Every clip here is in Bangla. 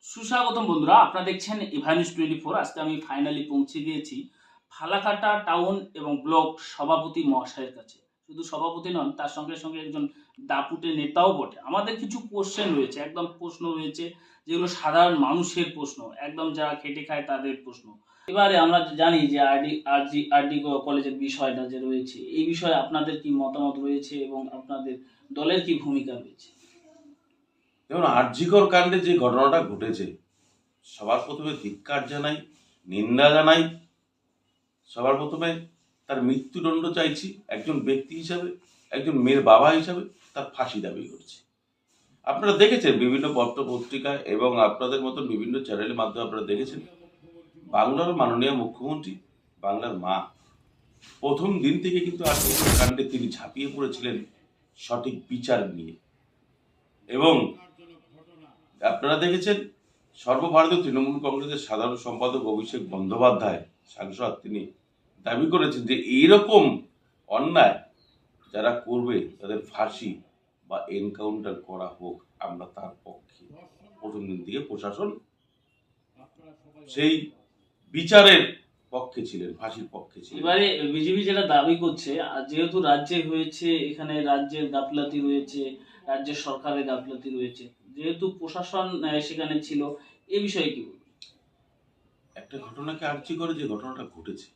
সুস্বাগতম বন্ধুরা, আপনারা দেখছেন ইভানিউজ 24। আজকে আমি ফাইনালি পৌঁছে গিয়েছি ফালাকাটা টাউন এবং ব্লক সভাপতি মহাশয়ের কাছে। শুধু সভাপতি নন, তার সঙ্গে সঙ্গে একজন দাপুটে নেতাও বটে। আমাদের কিছু কোশ্চেন রয়েছে, একদম প্রশ্ন রয়েছে যেগুলো সাধারণ মানুষের প্রশ্ন, একদম যারা খেটে খায় তাদের প্রশ্ন। এবারে আমরা জানি যে আরডি কলেজের বিষয়টা যে রয়েছে, এই বিষয়ে আপনাদের কি মতামত রয়েছে এবং আপনাদের দলের কি ভূমিকা রয়েছে? দেখুন, আরজিকর কাণ্ডে যে ঘটনাটা ঘটেছে, সবার প্রথমে ধিক্কার জানাই, নিন্দা জানাই। সবার প্রথমে তার মৃত্যুদণ্ড চাইছি একজন ব্যক্তি হিসাবে, একজন মেয়ের বাবা হিসাবে। তার ফাঁসি দাবি করছি। আপনারা দেখেছেন বিভিন্ন পত্র পত্রিকায় এবং আপনাদের মতন বিভিন্ন চ্যানেলের মাধ্যমে আপনারা দেখেছেন, বাংলার মাননীয় মুখ্যমন্ত্রী, বাংলার মা, প্রথম দিন থেকে কিন্তু আরজিকর কাণ্ডে তিনি ঝাঁপিয়ে পড়েছিলেন সঠিক বিচার নিয়ে। এবং আপনারা দেখেছেন, সর্বভারতীয় তৃণমূল কংগ্রেসের সাধারণ সম্পাদক অভিষেক বন্দ্যোপাধ্যায়, সাংসদ, তিনি দাবি করেছেন যে এইরকম অন্যায় যারা করবে তাদের ফাঁসি বা এনকাউন্টার করা হোক। আমরা তার পক্ষে। প্রথম দিন থেকে প্রশাসন সেই বিচারের পক্ষে ছিলেন, ফাঁসির পক্ষে ছিলেন। এবারে বিজেপি যেটা দাবি করছে, যেহেতু রাজ্যে হয়েছে, এখানে রাজ্যের গাফলাতি রয়েছে, রাজ্যের সরকারের গাফলাতি রয়েছে, যেহেতু প্রশাসন সেখানে ছিল, এ বিষয়ে কি বলবেন? একটা ঘটনাকে আর্জি করে যে ঘটনাটা ঘটেছে,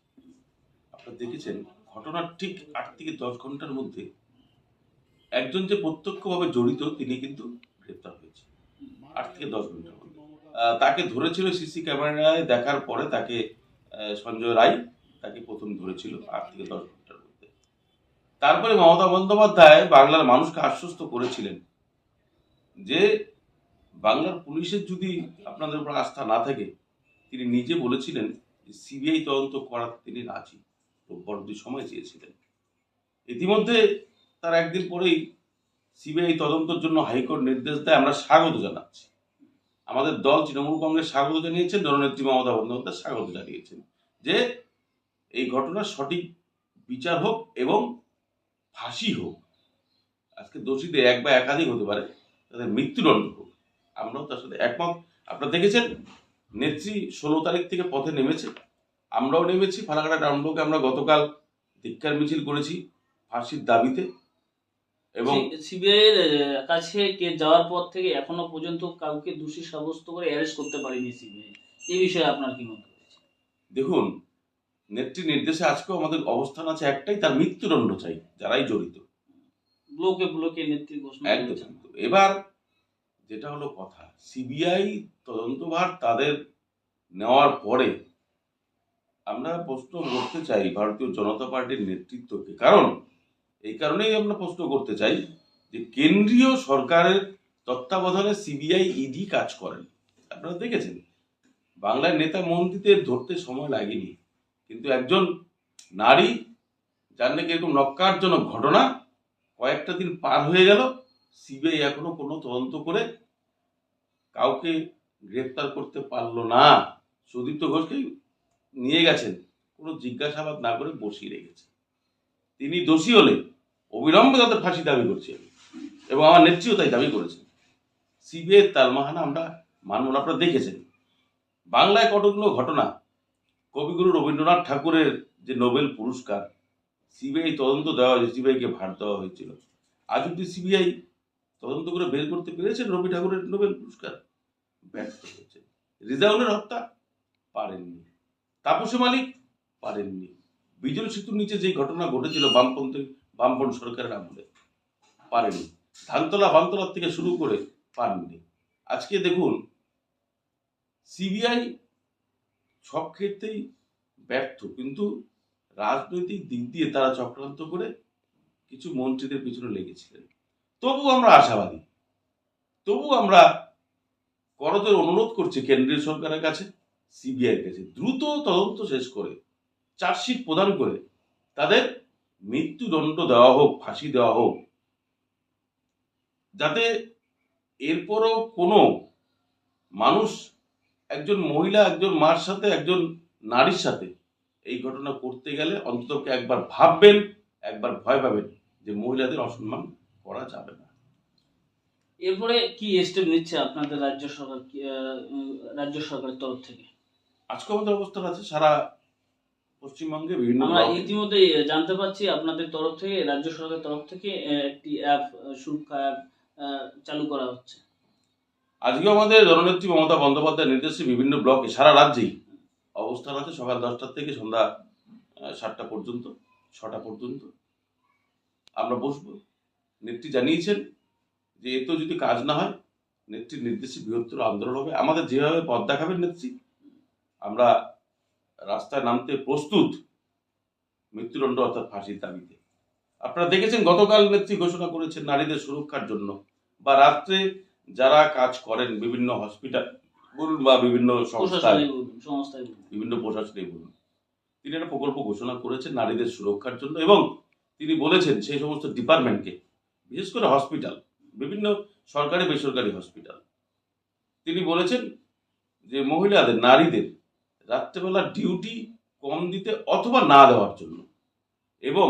আপনারা দেখেছেন, ঘটনার ঠিক 8 থেকে 10 ঘন্টার মধ্যে একজন যে প্রত্যক্ষভাবে জড়িত তিনি কিন্তু গ্রেপ্তার হয়েছে। 8 থেকে 10 ঘন্টার মধ্যে তাকে ধরেছিল সিসি ক্যামেরায় দেখার পরে। তাকে সঞ্জয় রায় তাকে প্রথম ধরেছিল 8 থেকে 10 ঘন্টার মধ্যে। তারপরে মমতা বন্দ্যোপাধ্যায় বাংলার মানুষকে আশ্বস্ত করেছিলেন যে বাংলার পুলিশের যদি আপনাদের উপর আস্থা না থাকে, তিনি নিজে বলেছিলেন যে সিবিআই তদন্ত করার তিনি রাজি, রোববার সময় চেয়েছিলেন। ইতিমধ্যে তার একদিন পরেই সিবিআই তদন্তের জন্য হাইকোর্ট নির্দেশ দেয়। আমরা স্বাগত জানাচ্ছি। আমাদের দল তৃণমূল কংগ্রেস স্বাগত জানিয়েছেন, জননেত্রী মমতা বন্দ্যোপাধ্যায় স্বাগত জানিয়েছেন যে এই ঘটনার সঠিক বিচার হোক এবং ফাঁসি হোক। আজকে দোষীদের এক বা একাধিক হতে পারে, তাদের মৃত্যুদণ্ড হোক। আমরাও তার সাথে একমত। আপনারা দেখেছেন, নেত্রী 16 তারিখ থেকে পথে নেমেছে, আমরাও নেমেছি। ফালাকাটা টাউন ব্লকে আমরা গতকাল ধিক্কার মিছিল করেছি ফাঁসির দাবিতে। এবং সিবিআই এর কাছে কে যাওয়ার পর থেকে এখনো পর্যন্ত কাউকে দোষী সাব্যস্ত করে অ্যারেস্ট করতে পারেনি সিবিআই। এই বিষয়ে আপনার কি মত রয়েছে? দেখুন, নেত্রীর নির্দেশে আজকেও আমাদের অবস্থান আছে একটাই, তার মৃত্যুদণ্ড চাই যারাই জড়িত। ব্লকে ব্লকে নেত্রী ঘোষণা করেছেন। একদম। এবার যেটা হলো কথা, সিবিআই তদন্তভার তাদের নেওয়ার পরে আমরা প্রশ্ন করতে চাই ভারতীয় জনতা পার্টির নেতৃত্বকে। কারণ এই কারণেই আমরা প্রশ্ন করতে চাই যে কেন্দ্রীয় সরকারের তত্ত্বাবধানে সিবিআই ইডি কাজ করেন। আপনারা দেখেছেন, বাংলার নেতা মন্ত্রীদের ধরতে সময় লাগেনি, কিন্তু একজন নারী যার নাকি এরকম নক্কারজনক ঘটনা, কয়েকটা দিন পার হয়ে গেল, সিবিআই এখনো কোনো তদন্ত করে কাউকে গ্রেফতার করতে পারলো না। সুদীপ্ত ঘোষকে নিয়ে গেছেন, কোনো জিজ্ঞাসাবাদ না করে বসিয়ে রেখেছে। তিনি দোষী হলে অবিলম্বে তাদের ফাঁসি দাবি করছি আমি, এবং আমার নেত্রীও তাই দাবি করেছেন। সিবিআই তালমাহানা আমরা মানব না। আপনারা দেখেছেন বাংলায় কতগুলো ঘটনা, কবিগুরু রবীন্দ্রনাথ ঠাকুরের যে নোবেল পুরস্কার, সিবিআই তদন্ত দেওয়া হয়েছে, সিবিআইকে ভার দেওয়া হয়েছিল। আজ অব্দি সিবিআই তদন্ত করে বের করতে পেরেছেন রবি ঠাকুরের নোবেল পুরস্কার? ব্যর্থ হয়েছে। রিজাউলের হত্যা পারেননি, তাপসী মালিক পারেননি, বিজল সেতুর নিচে যে ঘটনা ঘটেছিল বামপন্থ সরকারের আমলে পারেনি, ধানতলা বানতলার থেকে শুরু করে পারেননি। আজকে দেখুন, সিবিআই সব ক্ষেত্রেই ব্যর্থ, কিন্তু রাজনৈতিক দিক দিয়ে তারা চক্রান্ত করে কিছু মন্ত্রীদের পিছনে লেগেছিলেন। তবু আমরা আশাবাদী, তবু আমরা করজোর অনুরোধ করছি কেন্দ্রীয় সরকারের কাছে, সিবিআই কাছে, দ্রুত তদন্ত শেষ করে চার্জশিট প্রদান করে তাদের মৃত্যুদণ্ড দেওয়া হোক, ফাঁসি দেওয়া হোক, যাতে এরপরও কোনো মানুষ, একজন মহিলা, একজন মার সাথে, একজন নারীর সাথে এই ঘটনা করতে গেলে অন্তত একবার ভাববেন, একবার ভয় পাবেন যে মহিলাদের অসম্মান করা যাবে না। এরপরে কি স্টেপ নিচ্ছে আপনাদের রাজ্য সরকার রাজ্য সরকারের তরফ থেকে? আজকে আমাদের অবস্থান আছে সারা পশ্চিমবঙ্গে বিভিন্ন আমরা ব্লকে। ইতিমধ্যে জানতে পারছি আপনাদের তরফ থেকে, রাজ্য সরকারের তরফ থেকে একটি অ্যাপ, সুরক্ষা অ্যাপ চালু করা হচ্ছে। আজকেও আমাদের জননেত্রী মমতা বন্দ্যোপাধ্যায়ের নির্দেশে বিভিন্ন ব্লকে সারা রাজ্যেই অবস্থান আছে, সকাল 10টা থেকে সন্ধ্যা 7টা পর্যন্ত, 6টা পর্যন্ত আমরা বসবো। নেত্রী জানিয়েছেন যে এত যদি কাজ না হয় নেত্রীর নির্দেশে বৃহত্তর আন্দোলন হবে। আমাদের যেভাবে পথ দেখাবেন নেত্রী, আমরা রাস্তায় নামতে প্রস্তুত মৃত্যুদণ্ড অর্থাৎ ফাঁসির দাবিতে। আপনারা দেখেছেন গতকাল নেত্রী ঘোষণা করেছেন নারীদের সুরক্ষার জন্য, বা রাত্রে যারা কাজ করেন বিভিন্ন হসপিটাল বলুন বা বিভিন্ন সংস্থায়, সংস্থায় বিভিন্ন প্রশাসনে বলুন, তিনি একটা প্রকল্প ঘোষণা করেছেন নারীদের সুরক্ষার জন্য। এবং তিনি বলেছেন সেই সমস্ত ডিপার্টমেন্টকে, বিশেষ করে হসপিটাল, বিভিন্ন সরকারি বেসরকারি হসপিটাল, তিনি বলেছেন যে মহিলাদের, নারীদের রাত্রেবেলা ডিউটি কম দিতে অথবা না দেওয়ার জন্য। এবং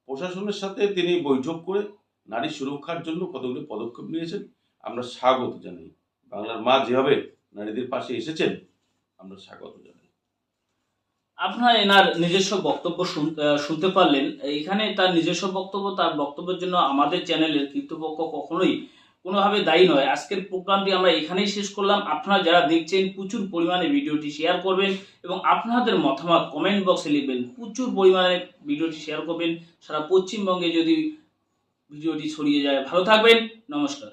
প্রশাসনের সাথে তিনি বৈঠক করে নারী সুরক্ষার জন্য কতগুলো পদক্ষেপ নিয়েছেন, আমরা স্বাগত জানাই। বাংলার মা যেভাবে নারীদের পাশে এসেছেন, আমরা স্বাগত জানাই। আপনারা এনার নিজস্ব বক্তব্য শুনতে পারলেন। এখানে তার নিজস্ব বক্তব্য, তার বক্তব্যের জন্য আমাদের চ্যানেলের কর্তৃপক্ষ কখনোই কোনোভাবে দায়ী নয়। আজকের প্রোগ্রামটি আমরা এখানেই শেষ করলাম। আপনারা যারা দেখছেন প্রচুর পরিমাণে ভিডিওটি শেয়ার করবেন এবং আপনাদের মতামত কমেন্ট বক্সে লিখবেন। প্রচুর পরিমাণে ভিডিওটি শেয়ার করবেন সারা পশ্চিমবঙ্গে যদি ভিডিওটি ছড়িয়ে যায়। ভালো থাকবেন, নমস্কার।